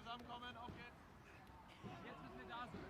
Zusammenkommen, okay. Jetzt müssen wir da sein.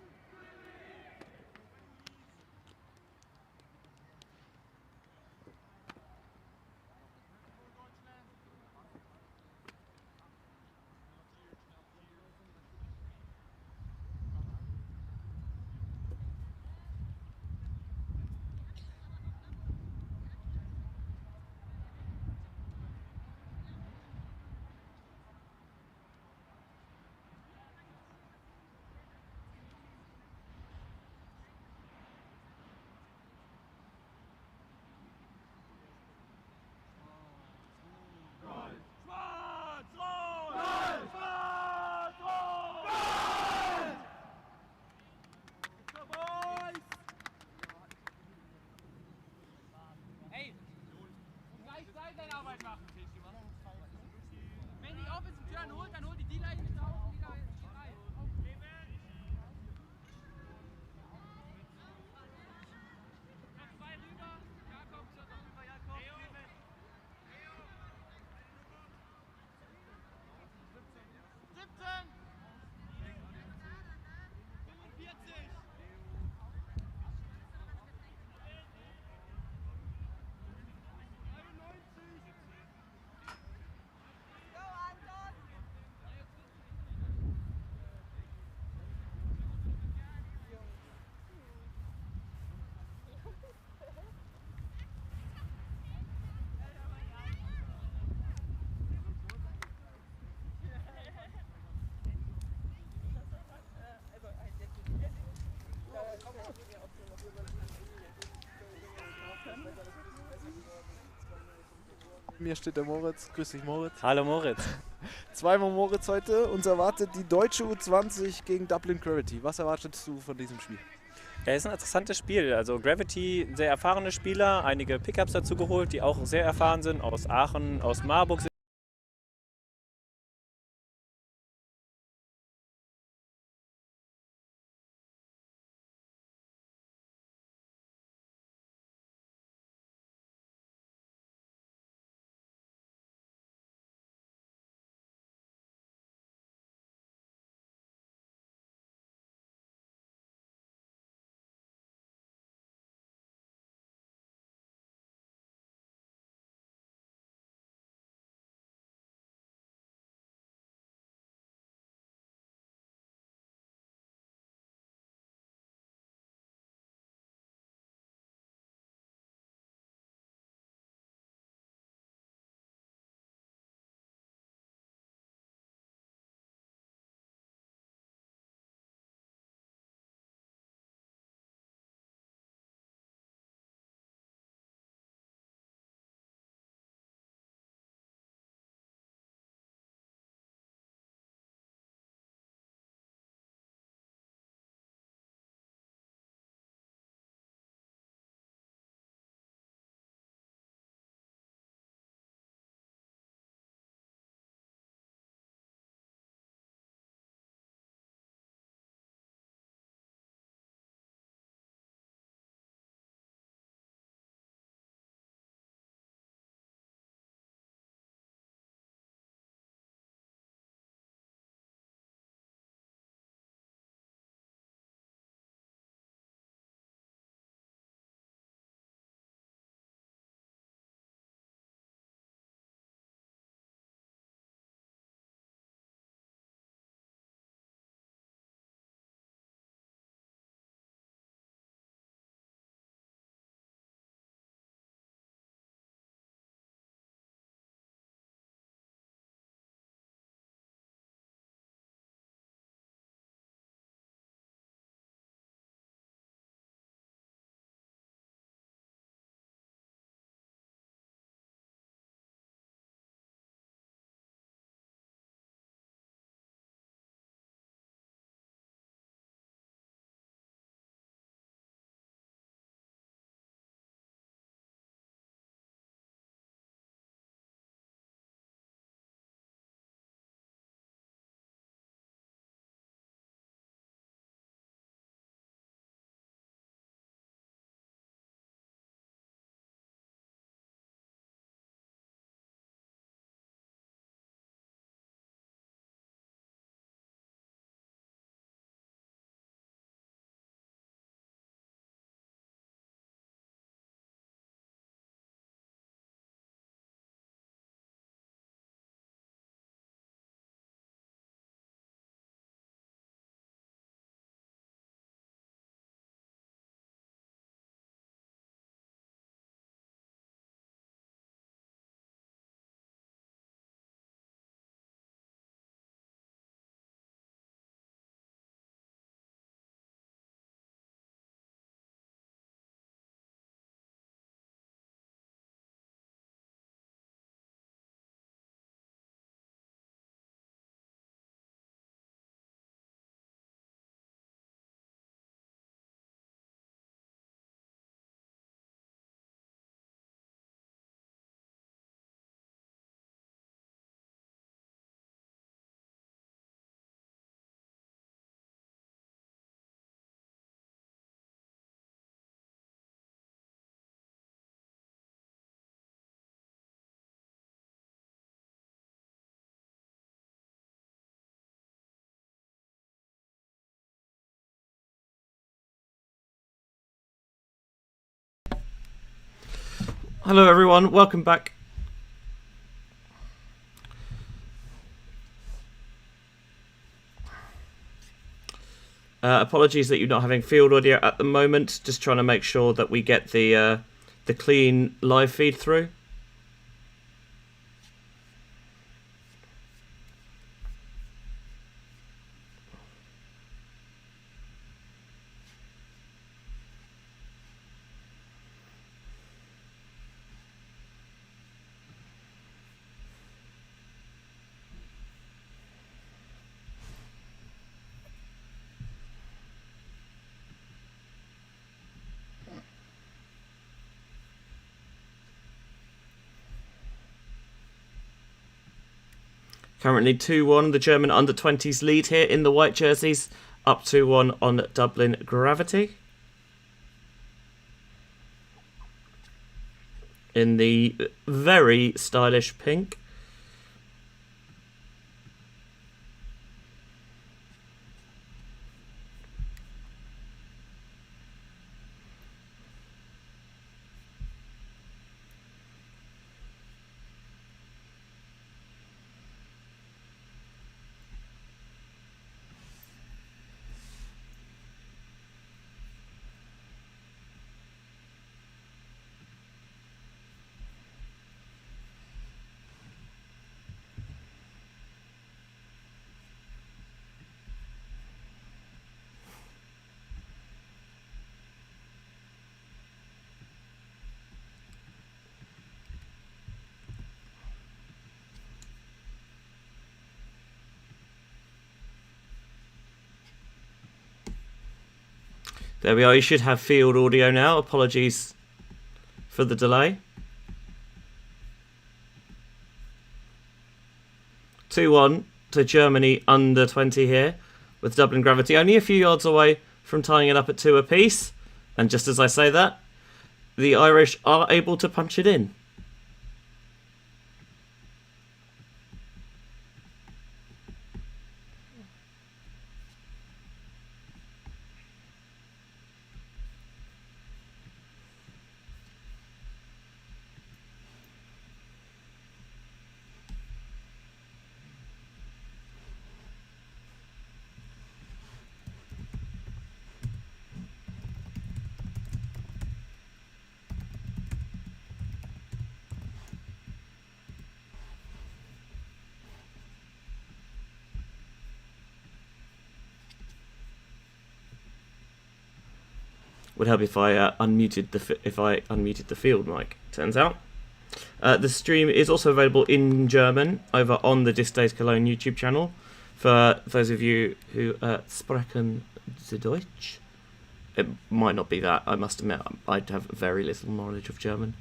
Wenn die Offensive Turn holt, dann holt die D-Line nicht auf und wieder rein. Noch zwei rüber. Jakob, schaut noch rüber, Jakob. 17! 45! Mir steht der Moritz. Grüß dich, Moritz. Hallo Moritz. Zweimal Moritz heute. Uns erwartet die deutsche U20 gegen Dublin Gravity. Was erwartest du von diesem Spiel? Ja, ist ein interessantes Spiel. Also Gravity, sehr erfahrene Spieler, einige Pickups dazu geholt, die auch sehr erfahren sind, aus Aachen, aus Marburg. Hello everyone, welcome back. Apologies that you're not having field audio at the moment. Just trying to make sure that we get the clean live feed through. Currently 2-1, the German under-20s lead here in the white jerseys, up 2-1 on Dublin Gravity. In the very stylish pink. There we are, you should have field audio now. Apologies for the delay. 2-1 to Germany under 20 here, with Dublin Gravity only a few yards away from tying it up at 2 apiece. And just as I say that, the Irish are able to punch it in. Would help if I unmuted the field mic. Turns out, the stream is also available in German over on the Disc Days Cologne YouTube channel. For those of you who sprechen the Deutsch, it might not be that. I must admit, I have very little knowledge of German.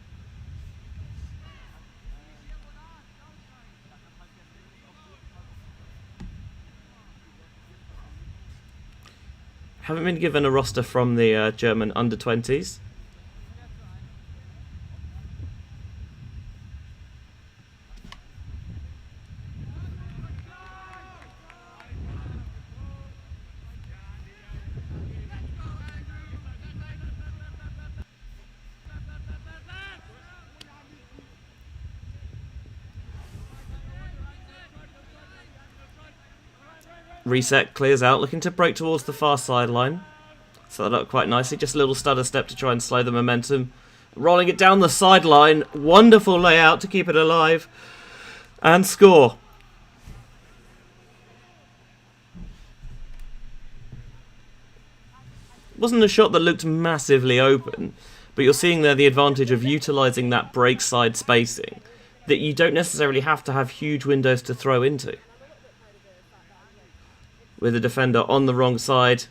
Haven't been given a roster from the German under-20s. Reset, clears out, looking to break towards the far sideline. Set that up quite nicely, just a little stutter step to try and slow the momentum. Rolling it down the sideline, wonderful layout to keep it alive. And score. Wasn't a shot that looked massively open, but you're seeing there the advantage of utilising that break side spacing, that you don't necessarily have to have huge windows to throw into. With the defender on the wrong side.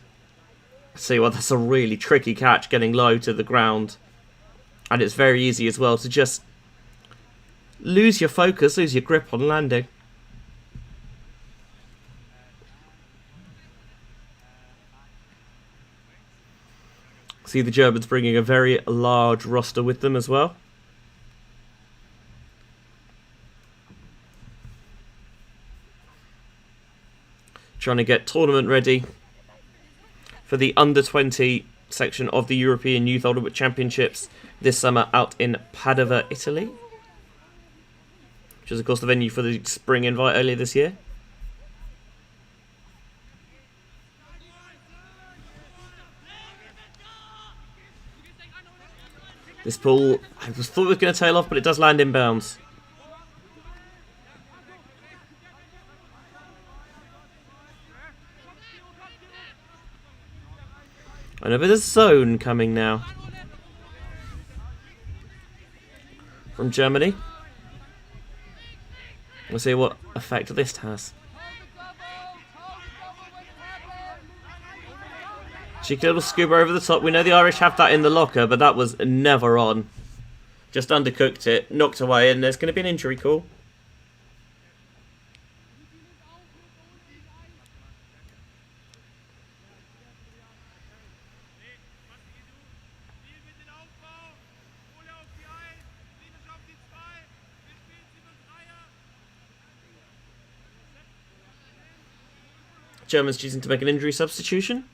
See, well, that's a really tricky catch, getting low to the ground. And it's very easy as well to just lose your focus, lose your grip on landing. See the Germans bringing a very large roster with them as well. Trying to get tournament ready for the under-20 section of the European Youth Ultimate Championships this summer out in Padova, Italy, which is of course the venue for the spring invite earlier this year. This ball, I thought it was going to tail off, but it does land inbounds. And a bit of zone coming now from Germany. We'll see what effect this has. Cheeky little scuba over the top. We know the Irish have that in the locker, but that was never on. Just undercooked it, knocked away, and there's going to be an injury call. Germans choosing to make an injury substitution.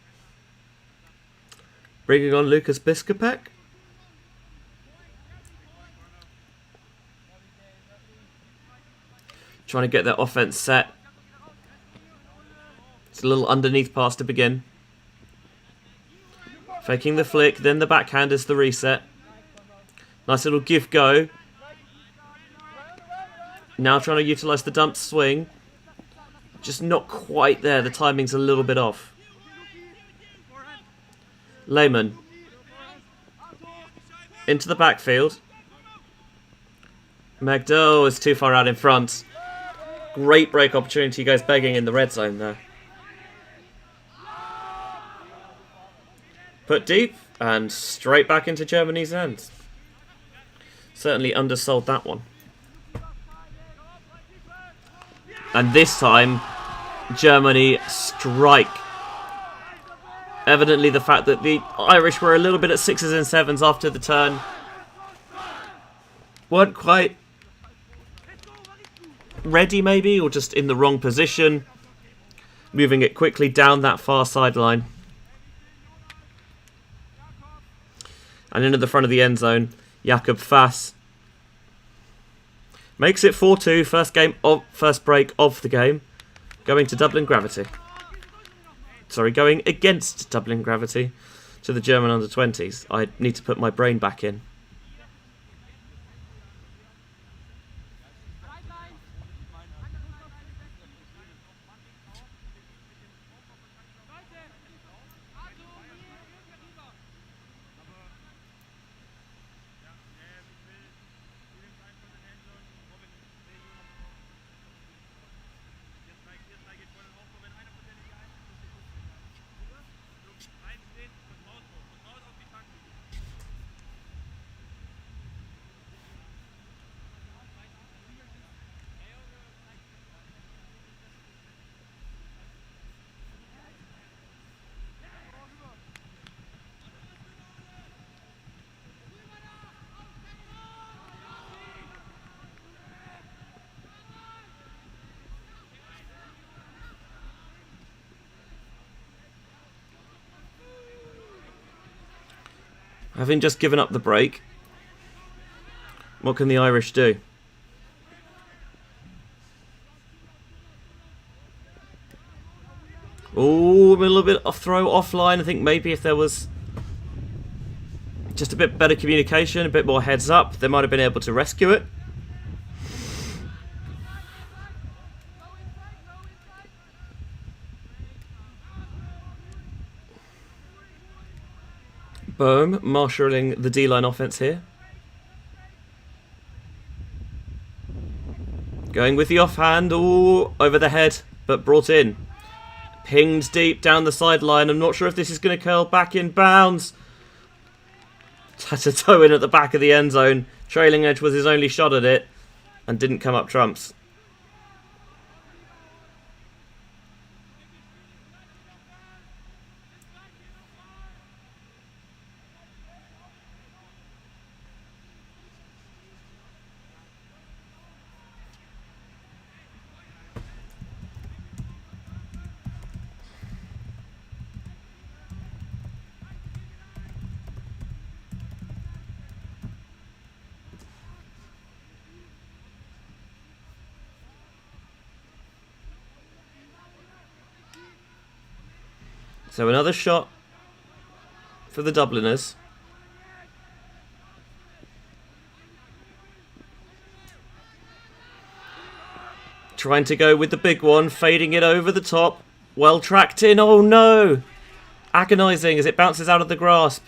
Bringing on Lukas Biskupek. Trying to get their offense set. It's a little underneath pass to begin. Faking the flick, then the backhand is the reset. Nice little give go. Now trying to utilise the dump swing. Just not quite there. The timing's a little bit off. Lehmann. Into the backfield. Magdo is too far out in front. Great break opportunity. Goes begging in the red zone there. Put deep and straight back into Germany's hands. Certainly undersold that one. And this time, Germany strike. Evidently the fact that the Irish were a little bit at 6s and 7s after the turn weren't quite ready maybe, or just in the wrong position. Moving it quickly down that far sideline. And into the front of the end zone, Jakob Fass makes it 4-2, first break of the game, going to Dublin Gravity. Sorry, going against Dublin Gravity to the German under-20s. I need to put my brain back in. Having just given up the break, what can the Irish do? Oh, a little bit of throw offline. I think maybe if there was just a bit better communication, a bit more heads up, they might have been able to rescue it. Boom, marshalling the D-line offense here. Going with the offhand, ooh, over the head, but brought in. Pinged deep down the sideline. I'm not sure if this is going to curl back in bounds. Had to toe in at the back of the end zone. Trailing edge was his only shot at it and didn't come up trumps. So another shot for the Dubliners. Trying to go with the big one, fading it over the top. Well tracked in, oh no! Agonising as it bounces out of the grasp.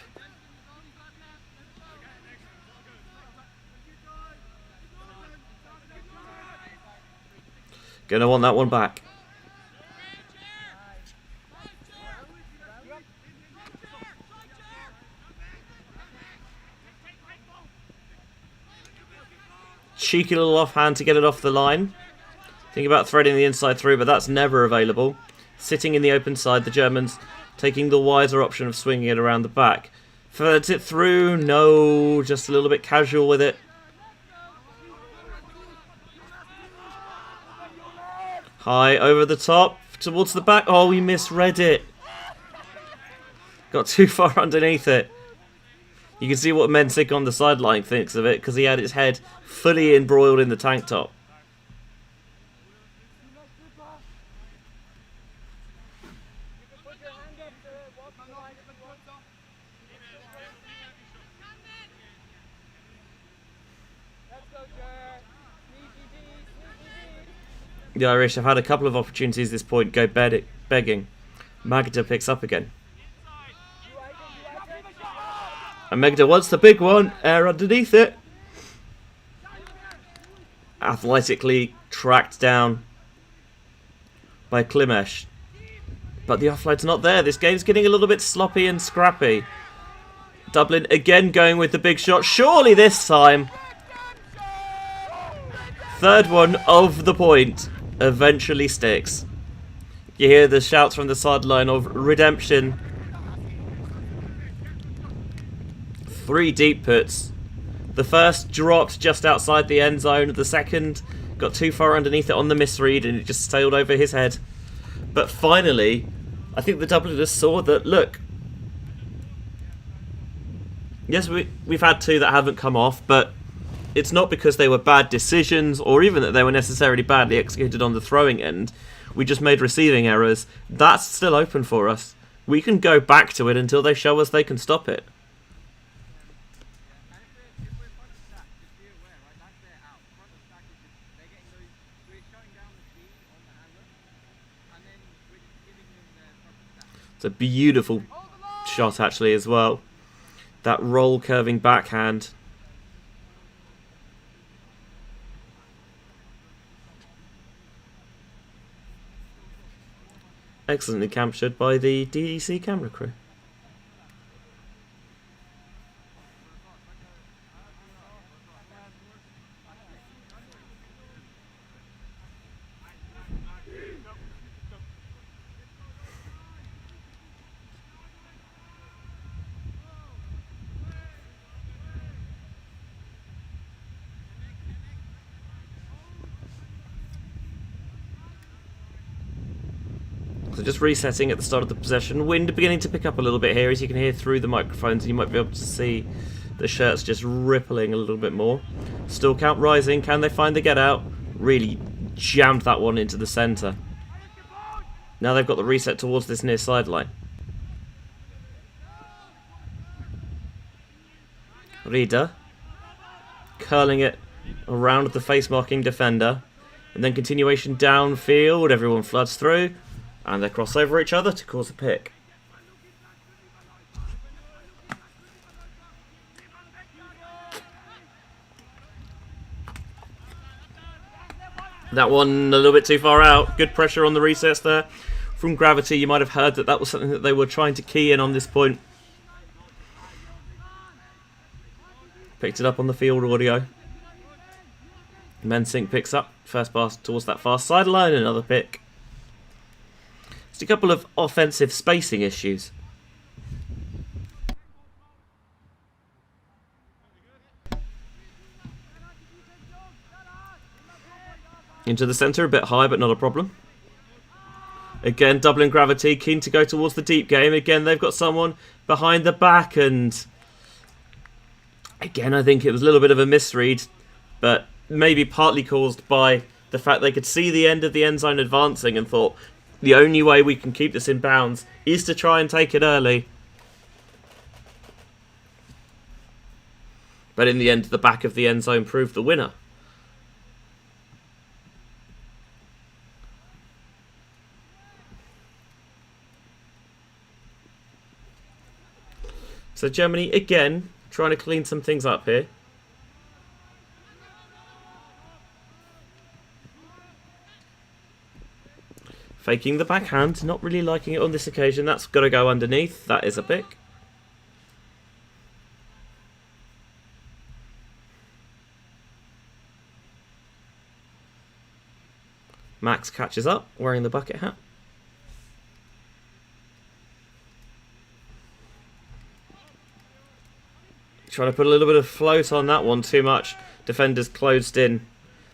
Gonna want that one back. Cheeky little offhand to get it off the line. Think about threading the inside through, but that's never available. Sitting in the open side, the Germans taking the wiser option of swinging it around the back. Threads it through, no, just a little bit casual with it. High over the top, towards the back. Oh, we misread it. Got too far underneath it. You can see what Mensik on the sideline thinks of it, because he had his head fully embroiled in the tank top. The Irish have had a couple of opportunities at this point go begging. Magda picks up again. And Magda wants the big one. Air underneath it. Athletically tracked down by Klimesh. But the offload's not there. This game's getting a little bit sloppy and scrappy. Dublin again going with the big shot. Surely this time. Third one of the point eventually sticks. You hear the shouts from the sideline of redemption. 3 deep puts. The first dropped just outside the end zone. The second got too far underneath it on the misread and it just sailed over his head. But finally, I think the Dubliners saw that, look, yes, we've had 2 that haven't come off, but it's not because they were bad decisions or even that they were necessarily badly executed on the throwing end. We just made receiving errors. That's still open for us. We can go back to it until they show us they can stop it. It's a beautiful shot actually as well. That roll curving backhand. Excellently captured by the DDC camera crew. So just resetting at the start of the possession. Wind beginning to pick up a little bit here, as you can hear through the microphones. You might be able to see the shirts just rippling a little bit more. Still count rising. Can they find the get out? Really jammed that one into the centre. Now they've got the reset towards this near sideline. Rida curling it around the face marking defender. And then continuation downfield. Everyone floods through. And they cross over each other to cause a pick. That one a little bit too far out. Good pressure on the resets there. From Gravity, you might have heard that was something that they were trying to key in on this point. Picked it up on the field audio. Mensink picks up. First pass towards that far sideline. Another pick. A couple of offensive spacing issues. Into the centre, a bit high, but not a problem. Again, Dublin Gravity, keen to go towards the deep game. Again, they've got someone behind the back, and again, I think it was a little bit of a misread, but maybe partly caused by the fact they could see the end of the end zone advancing and thought, The only way we can keep this in bounds is to try and take it early. But in the end, the back of the end zone proved the winner. So Germany, again, trying to clean some things up here. Faking the backhand, not really liking it on this occasion. That's got to go underneath. That is a pick. Max catches up, wearing the bucket hat. Trying to put a little bit of float on that one, too much. Defenders closed in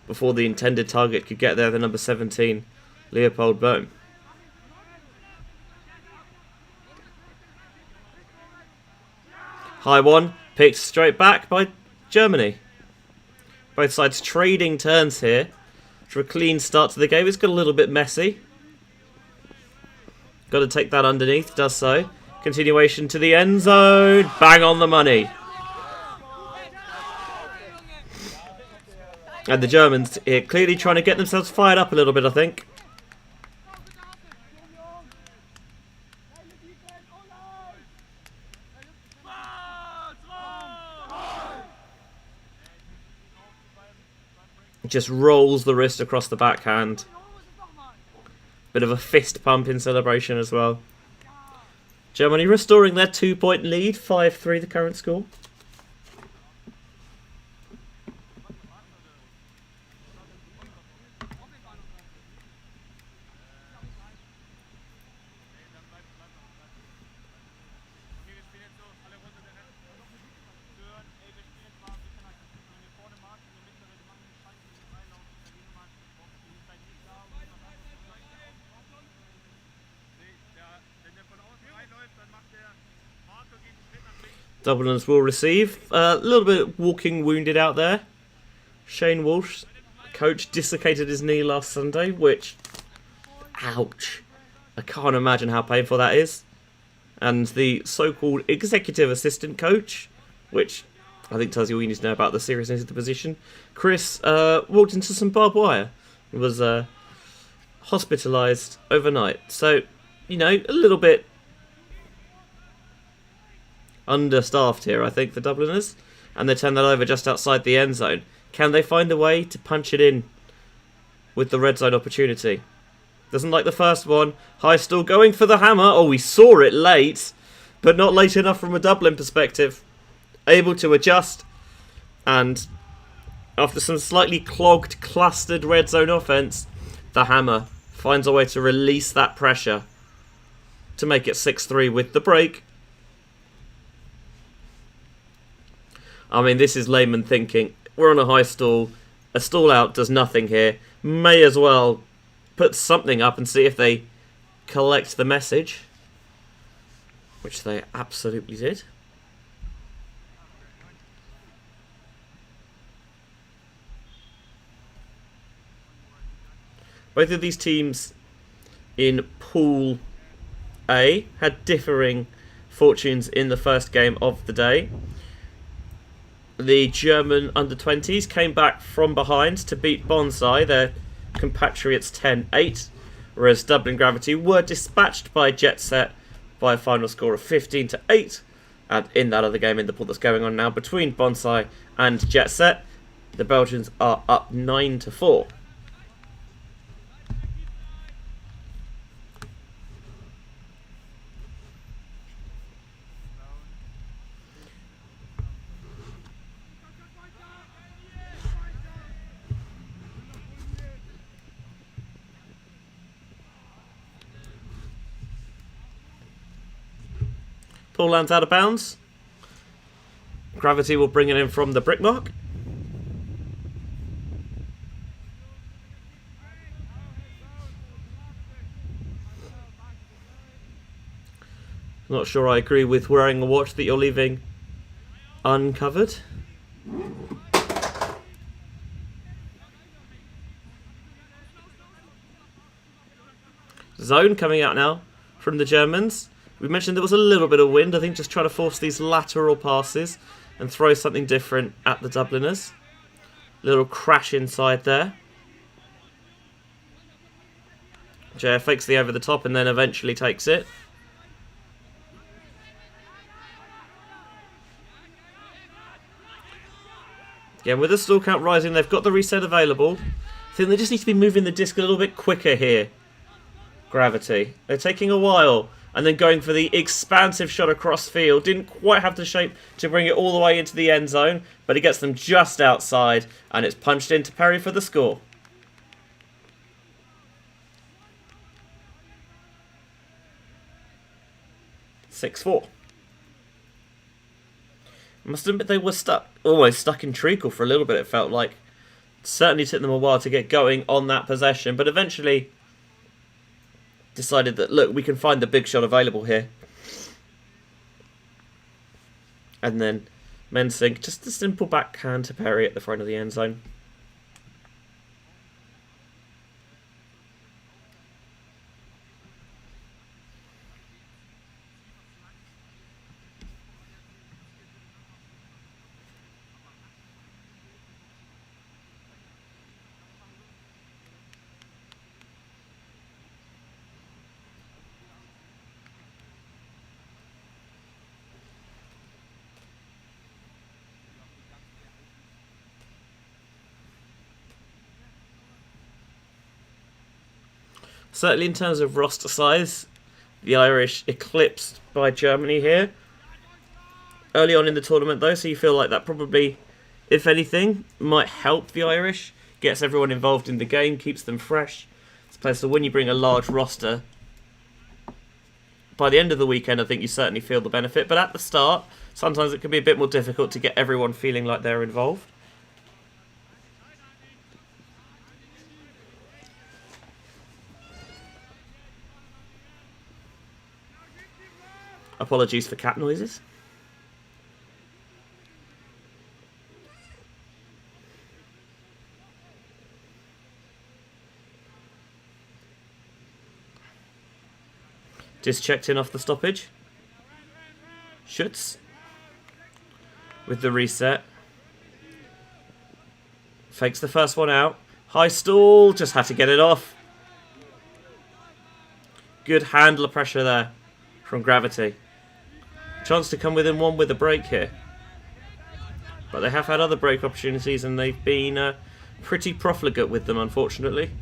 before the intended target could get there, the number 17, Leopold Bohm. High one, picked straight back by Germany. Both sides trading turns here for a clean start to the game. It's got a little bit messy. Got to take that underneath, does so. Continuation to the end zone. Bang on the money. And the Germans here clearly trying to get themselves fired up a little bit, I think. Just rolls the wrist across the backhand. Bit of a fist pump in celebration as well. Germany restoring their 2-point lead, 5-3 the current score. Dubliners will receive. A little bit walking wounded out there. Shane Walsh, coach, dislocated his knee last Sunday, which, ouch. I can't imagine how painful that is. And the so-called executive assistant coach, which I think tells you all you need to know about the seriousness of the position. Chris walked into some barbed wire. He was hospitalised overnight. So, you know, a little bit understaffed here, I think, for Dubliners. And they turn that over just outside the end zone. Can they find a way to punch it in with the red zone opportunity? Doesn't like the first one. High still going for the hammer. Oh, we saw it late, but not late enough from a Dublin perspective. Able to adjust. And after some slightly clogged, clustered red zone offense, the hammer finds a way to release that pressure to make it 6-3 with the break. I mean, this is layman thinking. We're on a high stall. A stall out does nothing here. May as well put something up and see if they collect the message. Which they absolutely did. Both of these teams in Pool A had differing fortunes in the first game of the day. The German under-20s came back from behind to beat Bonsai, their compatriots 10-8, whereas Dublin Gravity were dispatched by Jet Set by a final score of 15-8. And in that other game in the pool that's going on now between Bonsai and Jet Set, the Belgians are up 9-4. Ball lands out of bounds. Gravity will bring it in from the brick mark. Not sure I agree with wearing a watch that you're leaving uncovered. Zone coming out now from the Germans. We mentioned there was a little bit of wind. I think just trying to force these lateral passes and throw something different at the Dubliners. Little crash inside there. JF fakes the over the top and then eventually takes it. Again, with the stall count rising, they've got the reset available. I think they just need to be moving the disc a little bit quicker here. Gravity. They're taking a while and then going for the expansive shot across field. Didn't quite have the shape to bring it all the way into the end zone, but he gets them just outside and it's punched into Perry for the score. (6-4). I must admit they were almost stuck in treacle for a little bit, it felt like. It certainly took them a while to get going on that possession, but eventually decided that, look, we can find the big shot available here. And then Mensink, just a simple backhand to Perry at the front of the end zone. Certainly in terms of roster size, the Irish eclipsed by Germany here. Early on in the tournament though, so you feel like that probably, if anything, might help the Irish. Gets everyone involved in the game, keeps them fresh. So when you bring a large roster, by the end of the weekend I think you certainly feel the benefit. But at the start, sometimes it can be a bit more difficult to get everyone feeling like they're involved. Apologies for cat noises. Just checked in off the stoppage. Schutz with the reset. Fakes the first one out. High stall, just had to get it off. Good handler pressure there from Gravity. Chance to come within one with a break here. But they have had other break opportunities and they've been pretty profligate with them, unfortunately.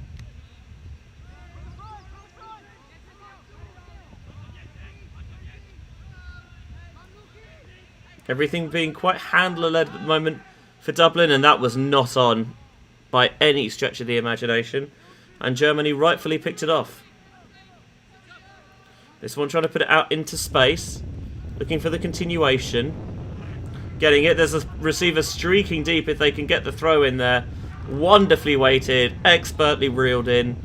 Everything being quite handler-led at the moment for Dublin, and that was not on by any stretch of the imagination. And Germany rightfully picked it off. This one trying to put it out into space. Looking for the continuation. Getting it. There's a receiver streaking deep if they can get the throw in there. Wonderfully weighted. Expertly reeled in.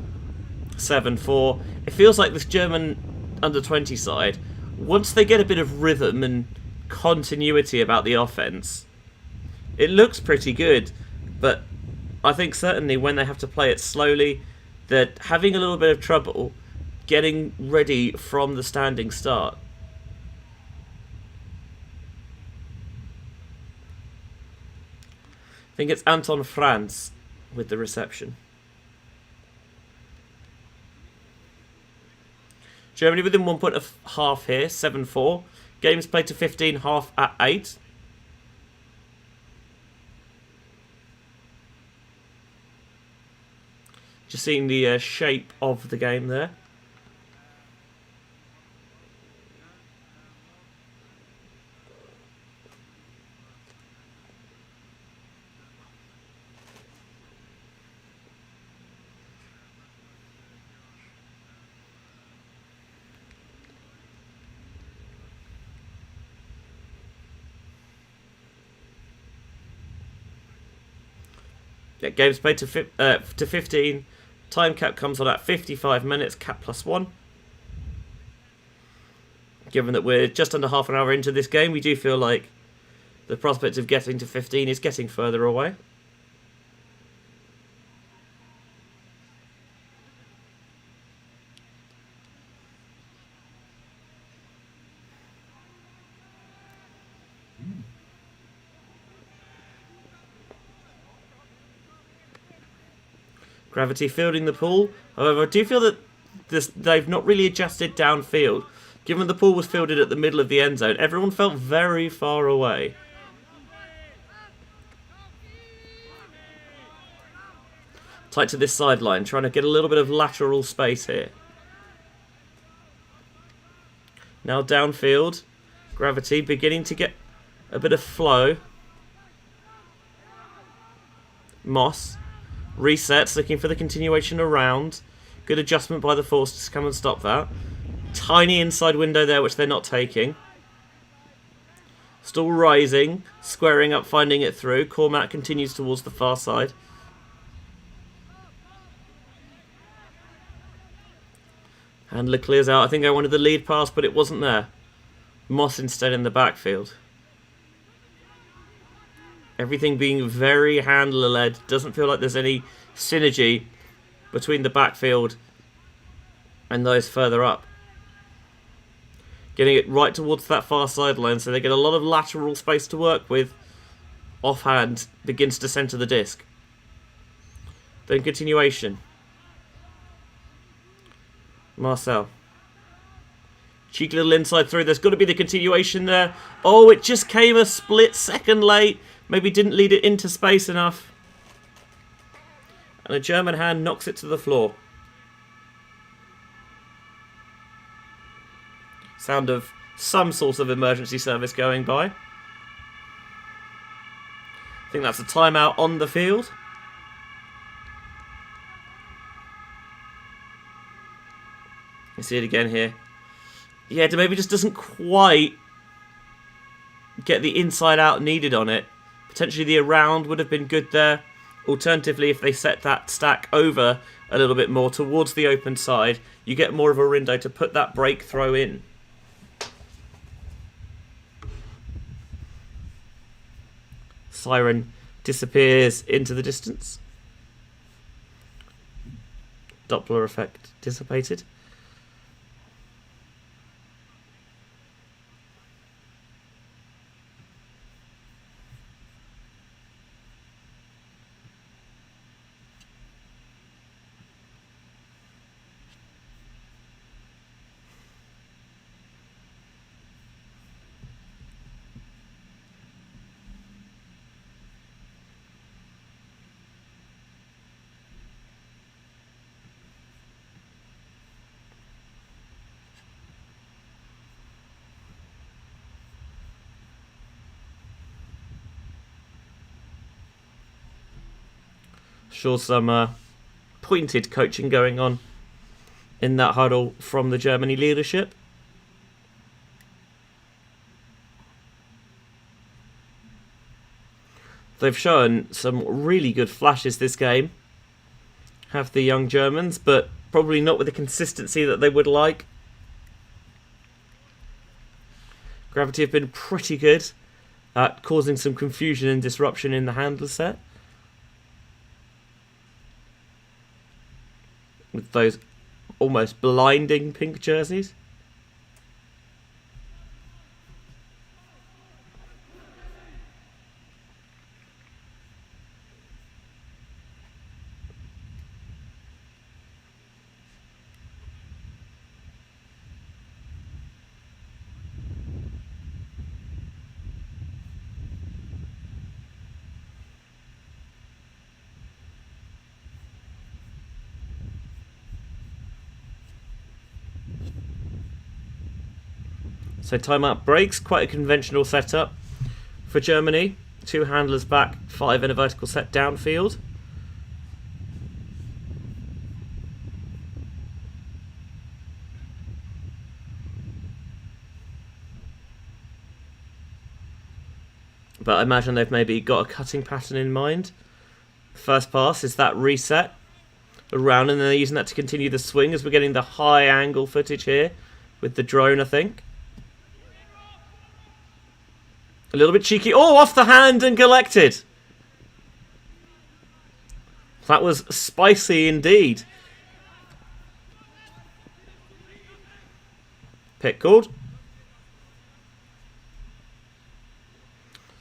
7-4. It feels like this German under-20 side, once they get a bit of rhythm and continuity about the offense, it looks pretty good. But I think certainly when they have to play it slowly, they're having a little bit of trouble getting ready from the standing start. I think it's Anton Franz with the reception. Germany within 1 point of half here, 7-4. Games played to 15, half at 8. Just seeing the shape of the game there. Yeah, games played to 15. Time cap comes on at 55 minutes, cap +1. Given that we're just under half an hour into this game, we do feel like the prospect of getting to 15 is getting further away. Gravity fielding the ball. However, I do feel that they've not really adjusted downfield. Given the ball was fielded at the middle of the end zone, everyone felt very far away. Tight to this sideline, trying to get a little bit of lateral space here. Now downfield. Gravity beginning to get a bit of flow. Moss. Resets, looking for the continuation around. Good adjustment by the force to come and stop that. Tiny inside window there, which they're not taking. Still rising. Squaring up, finding it through. Cormac continues towards the far side. Handler clears out. I think I wanted the lead pass, but it wasn't there. Moss instead in the backfield. Everything being very handler-led. Doesn't feel like there's any synergy between the backfield and those further up. Getting it right towards that far sideline, so they get a lot of lateral space to work with. Offhand begins to centre the disc. Then continuation. Marcel. Cheeky little inside through. There's got to be the continuation there. Oh, it just came a split second late. Maybe didn't lead it into space enough. And a German hand knocks it to the floor. Sound of some sort of emergency service going by. I think that's a timeout on the field. You see it again here. Yeah, it maybe just doesn't quite get the inside out needed on it. Potentially the around would have been good there. Alternatively, if they set that stack over a little bit more towards the open side, you get more of a window to put that break throw in. Siren disappears into the distance. Doppler effect dissipated. Sure, some pointed coaching going on in that huddle from the Germany leadership. They've shown some really good flashes this game, have the young Germans, but probably not with the consistency that they would like. Gravity have been pretty good at causing some confusion and disruption in the handler set. With those almost blinding pink jerseys. So timeout breaks, quite a conventional setup for Germany. 2 handlers back, 5 in a vertical set downfield. But I imagine they've maybe got a cutting pattern in mind. First pass is that reset around, and then they're using that to continue the swing as we're getting the high angle footage here with the drone, I think. A little bit cheeky. Oh, off the hand and collected. That was spicy indeed. Pick called.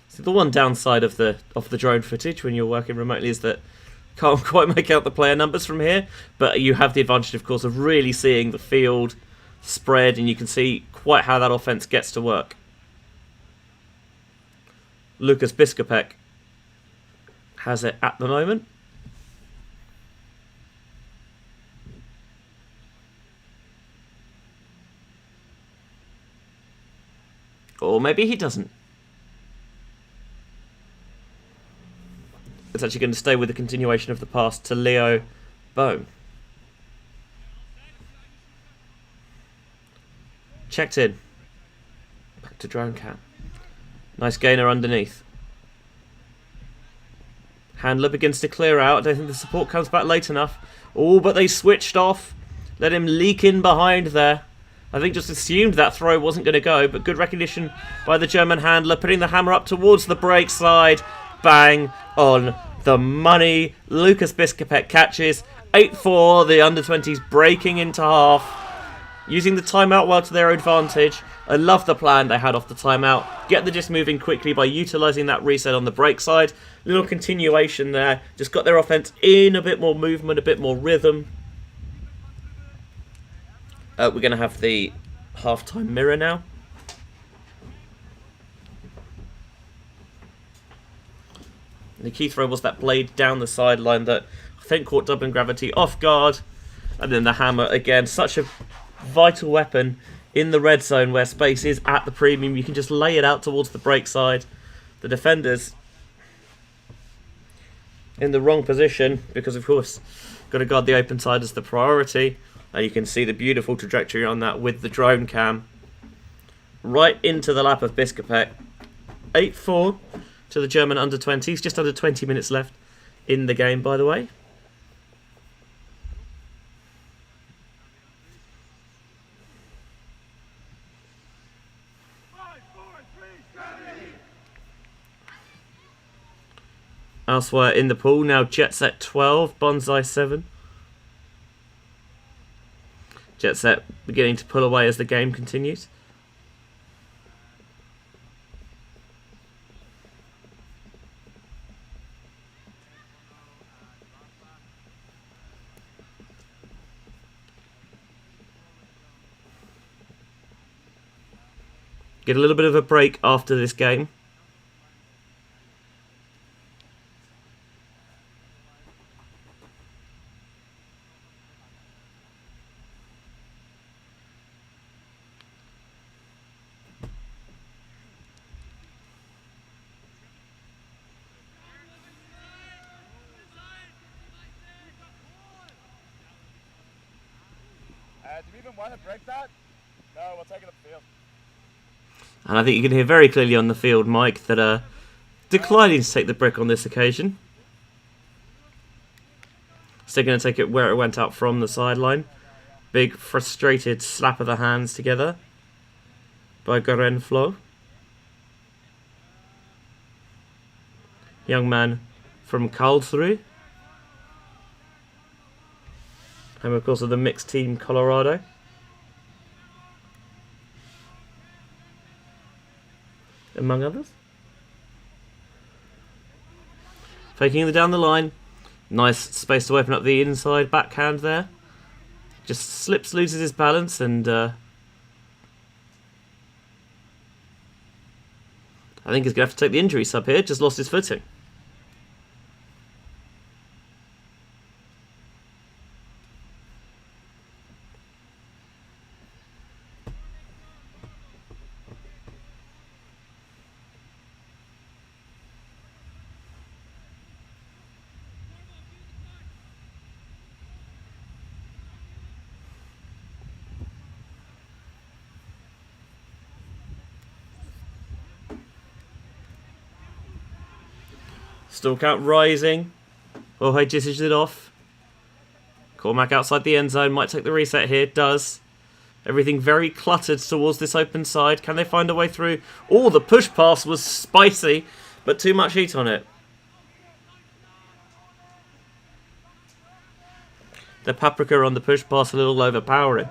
So the one downside of the drone footage when you're working remotely is that can't quite make out the player numbers from here, but you have the advantage, of course, of really seeing the field spread, and you can see quite how that offense gets to work. Lukas Biskupek has it at the moment. Or maybe he doesn't. It's actually going to stay with the continuation of the pass to Leo Bohm. Checked in. Back to drone cam. Nice gainer underneath. Handler begins to clear out. I don't think the support comes back late enough. Oh, but they switched off. Let him leak in behind there. I think just assumed that throw wasn't going to go, but good recognition by the German handler, putting the hammer up towards the break side. Bang on the money. Lukas Biskupek catches. 8-4, the under-20s breaking into half. Using the timeout well to their advantage. I love the plan they had off the timeout. Get the disc moving quickly by utilising that reset on the break side. Little continuation there. Just got their offence in, a bit more movement, a bit more rhythm. We're going to have the half-time mirror now. The key throw was that blade down the sideline that I think caught Dublin Gravity off guard. And then the hammer again. Such a vital weapon in the red zone where space is at the premium. You can just lay it out towards the break side. The defenders in the wrong position because, of course, got to guard the open side as the priority. And you can see the beautiful trajectory on that with the drone cam. Right into the lap of Biskupek. 8-4 to the German under-20s. Just under 20 minutes left in the game, by the way. Elsewhere in the pool, now Jet Set 12, Bonsai 7. Jet Set beginning to pull away as the game continues. Get a little bit of a break after this game. Do you even want to break that? No, we'll take it upfield. And I think you can hear very clearly on the field, Mike, that declining to take the brick on this occasion. Still going to take it where it went out from the sideline. Big frustrated slap of the hands together by Gorenflo. Young man from Karlsruhe. And of course of the mixed team Colorado. Among others. Faking it down the line. Nice space to open up the inside backhand there. Just slips, loses his balance, and I think he's going to have to take the injury sub here. Just lost his footing. Still count rising. Jorge dishes it off. Cormac outside the end zone. Might take the reset here. Does. Everything very cluttered towards this open side. Can they find a way through? Oh, the push pass was spicy, but too much heat on it. The paprika on the push pass a little overpowering.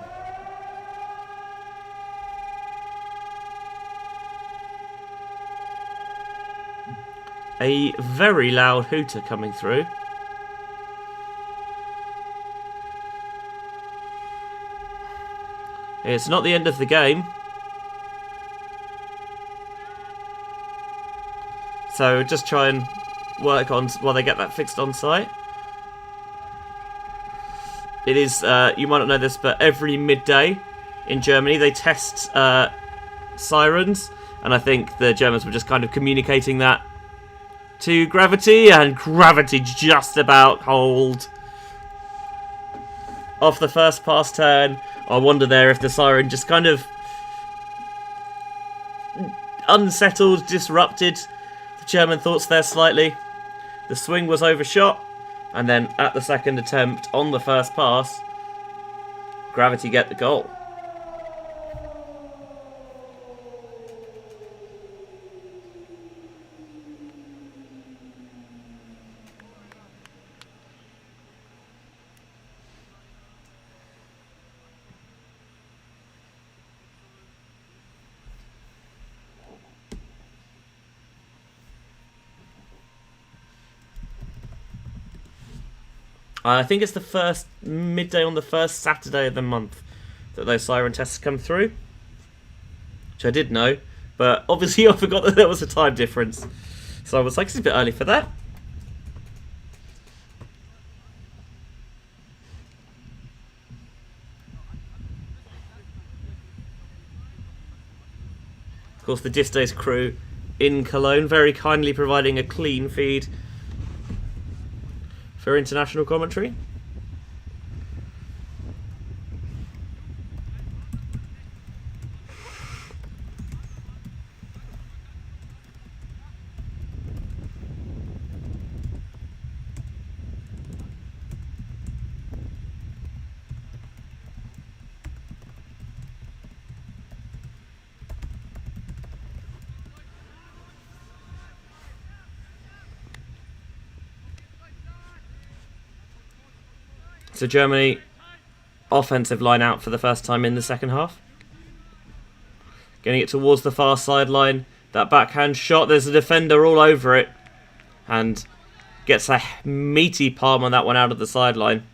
a very loud hooter coming through. It's not the end of the game. So just try and work on while they get that fixed on site. It is, you might not know this, but every midday in Germany they test sirens, and I think the Germans were just kind of communicating that to Gravity, and Gravity just about hold off the first pass turn. I wonder there if the siren just kind of unsettled, disrupted the German thoughts there slightly. The swing was overshot, and then at the second attempt on the first pass, Gravity get the goal. I think it's the first midday on the first Saturday of the month that those siren tests come through, which I did know, but obviously I forgot that there was a time difference, so I was like, it's a bit early for that. Of course, the Disc Days crew in Cologne very kindly providing a clean feed for international commentary. So Germany, offensive line out for the first time in the second half. Getting it towards the far sideline. That backhand shot, there's a defender all over it. And gets a meaty palm on that one out of the sideline.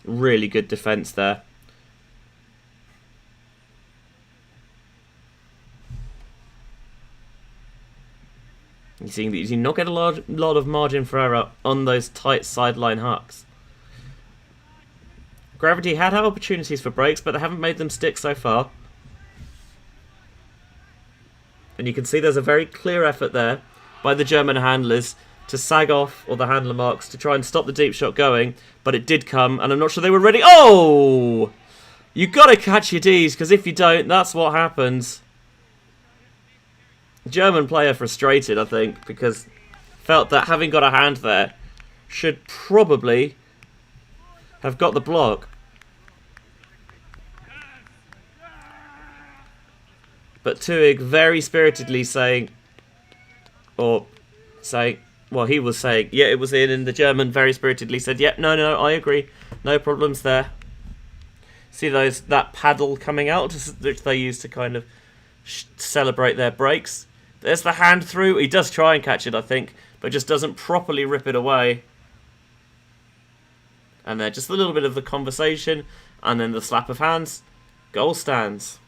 Really good defence there. You're seeing that you do not get a lot of margin for error on those tight sideline hucks. Gravity had opportunities for breaks, but they haven't made them stick so far. And you can see there's a very clear effort there by the German handlers to sag off, or the handler marks, to try and stop the deep shot going, but it did come, and I'm not sure they were ready. Oh! You gotta catch your D's, because if you don't, that's what happens. German player frustrated, I think, because felt that having got a hand there, should probably have got the block. But Tuig very spiritedly saying, well, he was saying, yeah, it was in, and the German very spiritedly said, yeah, no, I agree. No problems there. See that paddle coming out, which they use to kind of celebrate their breaks. There's the hand through. He does try and catch it, I think, but just doesn't properly rip it away. And then just a little bit of the conversation, and then the slap of hands. Goal stands.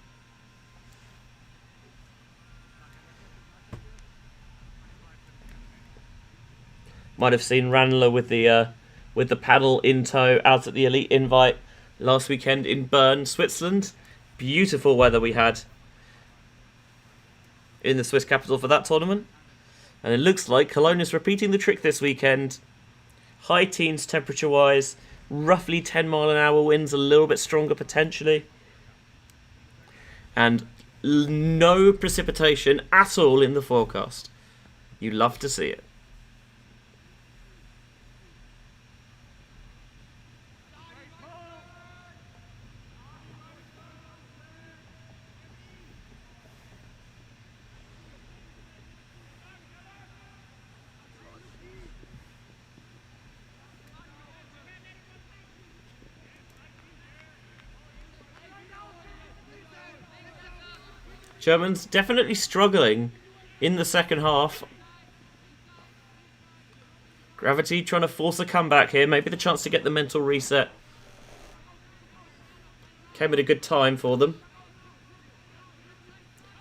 Might have seen Randler with the paddle in tow out at the Elite Invite last weekend in Bern, Switzerland. Beautiful weather we had in the Swiss capital for that tournament. And it looks like Cologne is repeating the trick this weekend. High teens temperature-wise, roughly 10-mile-an-hour winds, a little bit stronger potentially. And no precipitation at all in the forecast. You love to see it. Germans definitely struggling in the second half. Gravity trying to force a comeback here. Maybe the chance to get the mental reset. Came at a good time for them.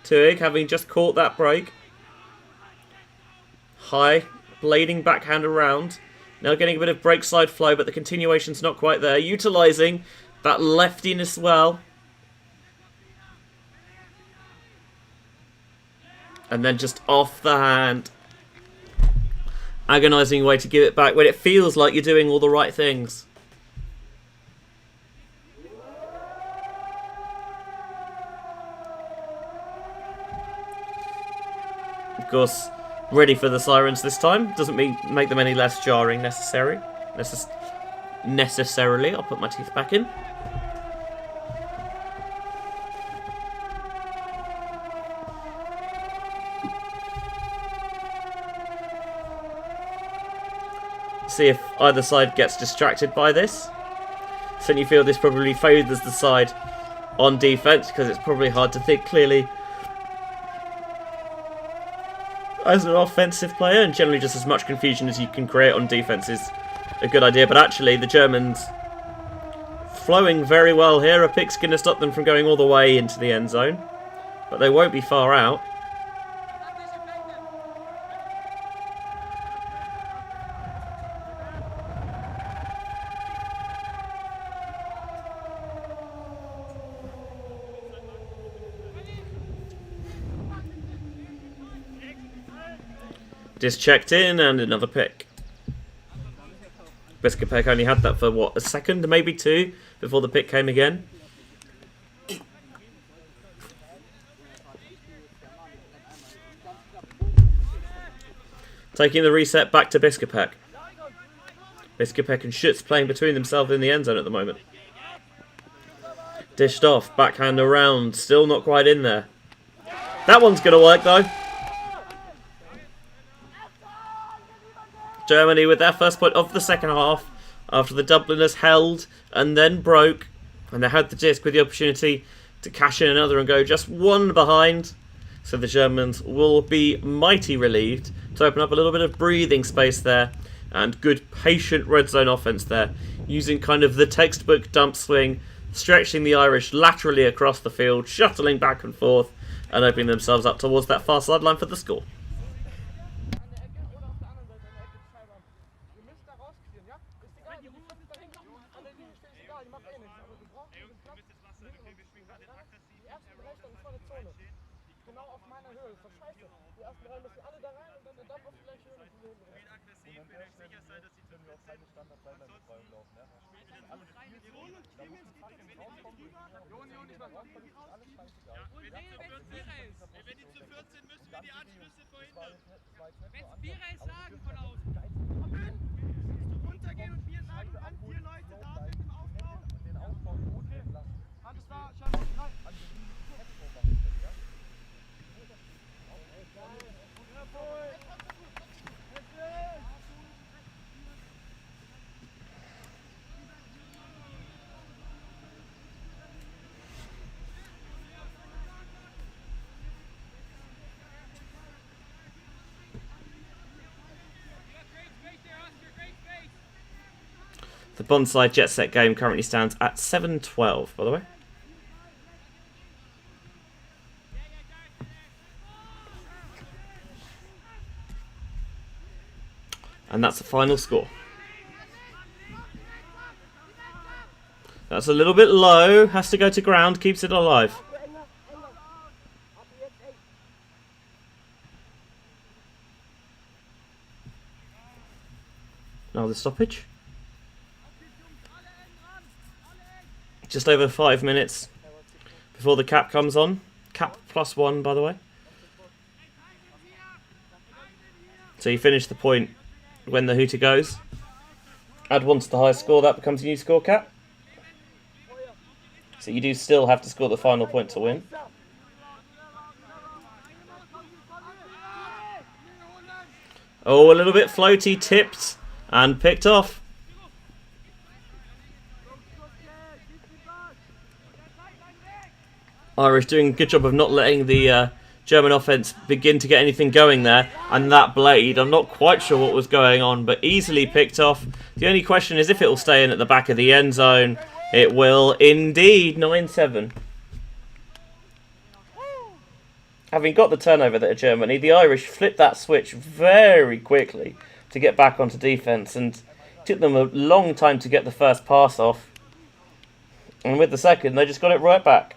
Tuig having just caught that break. High, blading backhand around. Now getting a bit of break side flow, but the continuation's not quite there. Utilising that leftiness well. And then just off the hand. Agonising way to give it back when it feels like you're doing all the right things. Of course, ready for the sirens this time. Doesn't make them any less jarring necessarily. I'll put my teeth back in. See if either side gets distracted by this. Certainly feel this probably favours the side on defence because it's probably hard to think clearly as an offensive player, and generally just as much confusion as you can create on defence is a good idea. But actually the Germans flowing very well here. A pick's going to stop them from going all the way into the end zone, but they won't be far out. Disc checked in and another pick. Biskopek only had that for what, a second, maybe two, before the pick came again. Taking the reset back to Biskopek. Biskopek and Schütz playing between themselves in the end zone at the moment. Dished off, backhand around, still not quite in there. That one's going to work though. Germany with their first point of the second half after the Dubliners held and then broke, and they had the disc with the opportunity to cash in another and go just one behind. So the Germans will be mighty relieved to open up a little bit of breathing space there, and good patient red zone offense there, using kind of the textbook dump swing, stretching the Irish laterally across the field, shuttling back and forth and opening themselves up towards that far sideline for the score. Wenn es Vierer ist, sagen von außen. Komm hin! Musst du runtergehen und wir sagen, an 4 Leute da sind im Aufbau. Den Aufbau gut lassen. Hand ist da, schau mal rein. The Bonsai Jet Set game currently stands at 7-12, by the way. And that's the final score. That's a little bit low, has to go to ground, keeps it alive. Now the stoppage. Just over 5 minutes before the cap comes on. Cap +1, by the way. So you finish the point when the hooter goes. Add 1 to the high score, that becomes a new score cap. So you do still have to score the final point to win. Oh, a little bit floaty, tipped and picked off. Irish doing a good job of not letting the German offense begin to get anything going there. And that blade, I'm not quite sure what was going on, but easily picked off. The only question is if it will stay in at the back of the end zone. It will indeed. 9-7. Having got the turnover there, Germany, the Irish flipped that switch very quickly to get back onto defence, and it took them a long time to get the first pass off. And with the second, they just got it right back.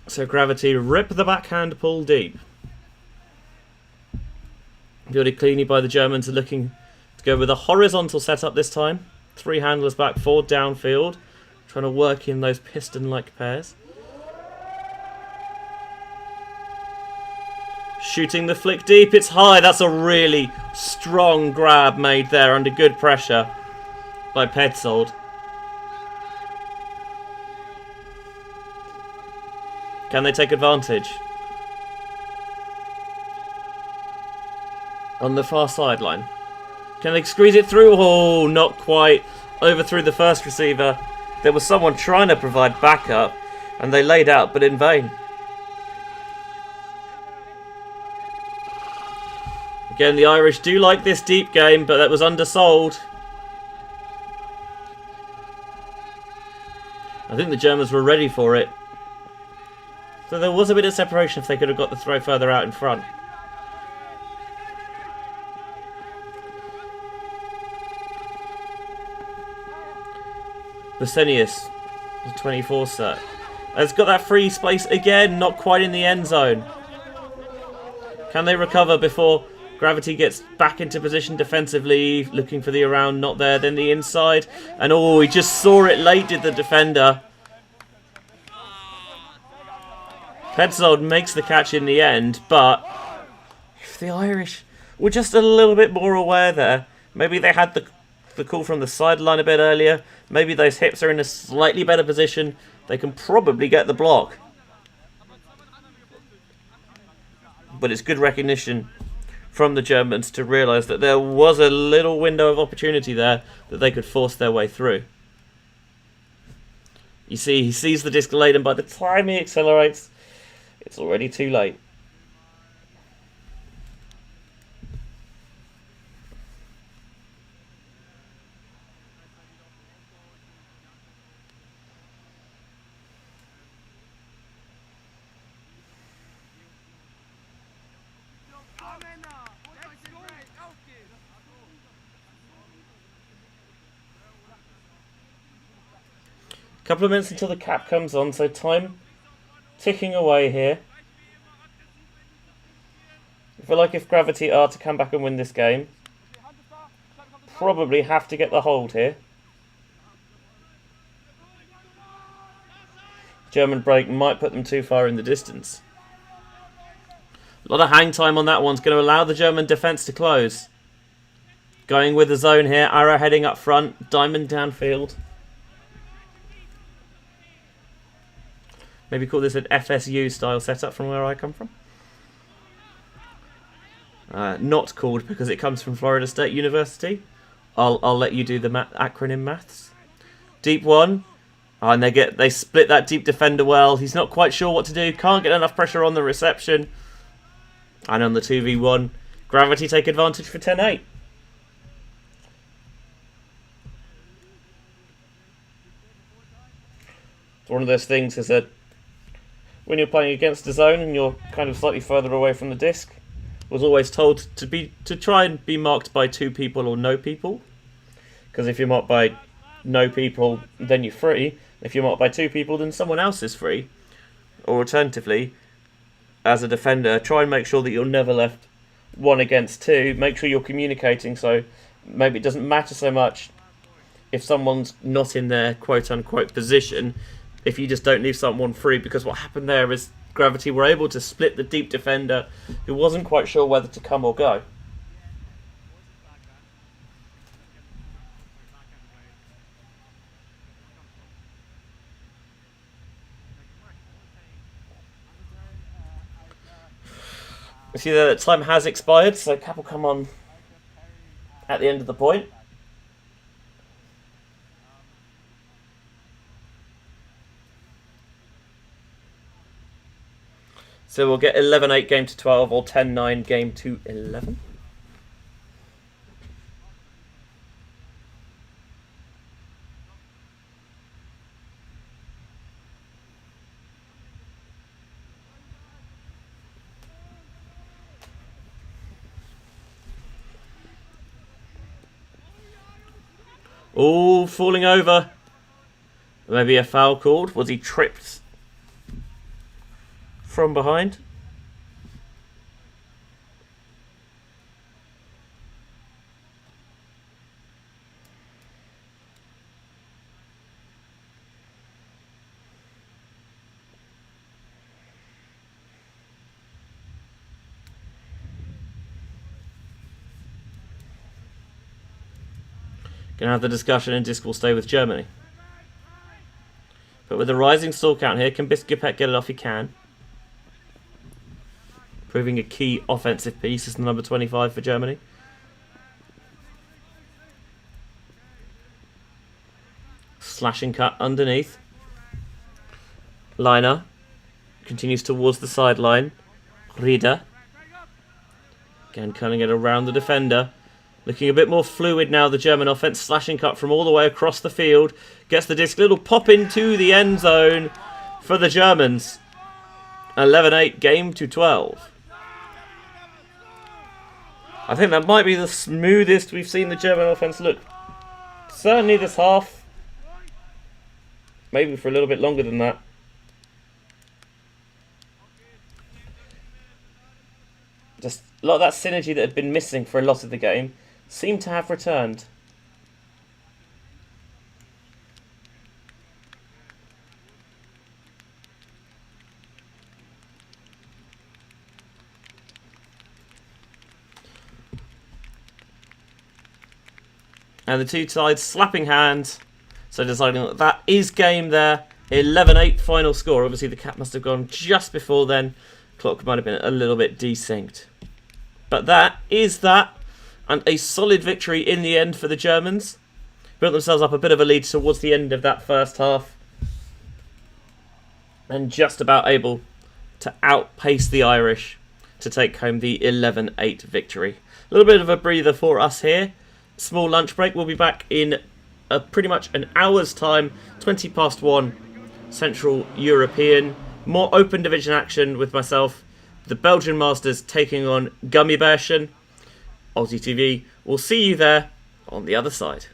So Gravity rip the backhand, pull deep. Fielded cleanly by the Germans, are looking to go with a horizontal setup this time. 3 handlers back, 4 downfield. Trying to work in those piston-like pairs. Shooting the flick deep, it's high. That's a really strong grab made there under good pressure by Petzold. Can they take advantage? On the far sideline. Can they squeeze it through? Oh, not quite. Overthrew the first receiver. There was someone trying to provide backup, and they laid out, but in vain. Again, the Irish do like this deep game, but that was undersold. I think the Germans were ready for it. So there was a bit of separation if they could have got the throw further out in front. Besenius, the 24 set, has got that free space again, not quite in the end zone. Can they recover before Gravity gets back into position defensively, looking for the around, not there, then the inside, and oh, he just saw it late, did the defender. Petzold makes the catch in the end, but if the Irish were just a little bit more aware there, maybe they had the call from the sideline a bit earlier, maybe those hips are in a slightly better position, they can probably get the block. But it's good recognition from the Germans to realise that there was a little window of opportunity there that they could force their way through. You see, he sees the disc delayed, and by the time he accelerates, it's already too late. Couple of minutes until the cap comes on, so time ticking away here. I feel like if Gravity are to come back and win this game, probably have to get the hold here. German break might put them too far in the distance. A lot of hang time on that one's going to allow the German defence to close. Going with the zone here, Arrow heading up front, Diamond downfield. Maybe call this an FSU style setup from where I come from. Not called because it comes from Florida State University. I'll let you do the acronym maths. Deep one. And they split that deep defender well. He's not quite sure what to do. Can't get enough pressure on the reception. And on the 2v1, Gravity take advantage for 10-8. One of those things is that when you're playing against a zone and you're kind of slightly further away from the disc, was always told to try and be marked by 2 people or no people. Because if you're marked by no people, then you're free. If you're marked by 2 people, then someone else is free. Or alternatively, as a defender, try and make sure that you're never left 1 against 2. Make sure you're communicating, so maybe it doesn't matter so much if someone's not in their quote-unquote position, if you just don't leave someone free, because what happened there is Gravity were able to split the deep defender who wasn't quite sure whether to come or go. You see that time has expired, so Cap will come on at the end of the point. So we'll get 11-8 game to 12 or 10-9 game to 11. Oh, falling over. Maybe a foul called. Was he tripped from behind? Gonna have the discussion and Disc will stay with Germany. But with the rising stall count here, can Biskipet get it off? He can. Proving a key offensive piece as the number 25 for Germany. Slashing cut underneath. Liner continues towards the sideline. Rieder. Again, cutting it around the defender. Looking a bit more fluid now, the German offense. Slashing cut from all the way across the field. Gets the disc. Little pop into the end zone for the Germans. 11-8 game to 12. I think that might be the smoothest we've seen the German offense look. Certainly this half. Maybe for a little bit longer than that. Just a lot of that synergy that had been missing for a lot of the game seemed to have returned. And the two sides slapping hands. So deciding that that is game there. 11-8 final score. Obviously the cap must have gone just before then. Clock might have been a little bit desynced. But that is that. And a solid victory in the end for the Germans. Built themselves up a bit of a lead towards the end of that first half. And just about able to outpace the Irish to take home the 11-8 victory. A little bit of a breather for us here. Small lunch break. We'll be back in pretty much an hour's time. 1:20 Central European. More open division action with myself. The Belgian Masters taking on Gummibärchen. ULTI.TV. We'll see you there on the other side.